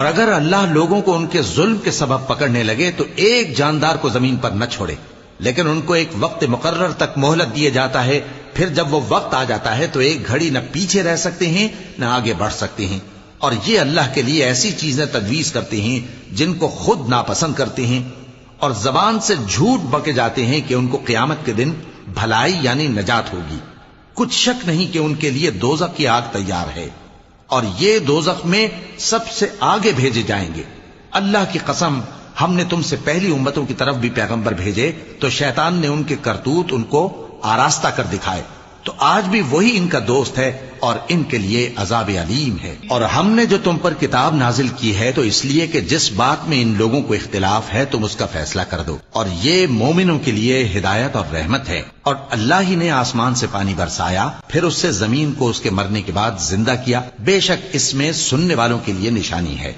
اگر اللہ لوگوں کو ان کے ظلم کے سبب پکڑنے لگے تو ایک جاندار کو زمین پر نہ چھوڑے، لیکن ان کو ایک وقت مقرر تک مہلت دیے جاتا ہے، پھر جب وہ وقت آ جاتا ہے تو ایک گھڑی نہ پیچھے رہ سکتے ہیں نہ آگے بڑھ سکتے ہیں، اور یہ اللہ کے لیے ایسی چیزیں تجویز کرتے ہیں جن کو خود ناپسند کرتے ہیں، اور زبان سے جھوٹ بکے جاتے ہیں کہ ان کو قیامت کے دن بھلائی یعنی نجات ہوگی۔ کچھ شک نہیں کہ ان کے لیے دوزخ کی آگ تیار ہے، اور یہ دوزخ میں سب سے آگے بھیجے جائیں گے۔ اللہ کی قسم، ہم نے تم سے پہلی امتوں کی طرف بھی پیغمبر بھیجے تو شیطان نے ان کے کرتوت ان کو آراستہ کر دکھائے، تو آج بھی وہی ان کا دوست ہے اور ان کے لیے عذاب علیم ہے۔ اور ہم نے جو تم پر کتاب نازل کی ہے تو اس لیے کہ جس بات میں ان لوگوں کو اختلاف ہے تم اس کا فیصلہ کر دو، اور یہ مومنوں کے لیے ہدایت اور رحمت ہے۔ اور اللہ ہی نے آسمان سے پانی برسایا، پھر اس سے زمین کو اس کے مرنے کے بعد زندہ کیا، بے شک اس میں سننے والوں کے لیے نشانی ہے۔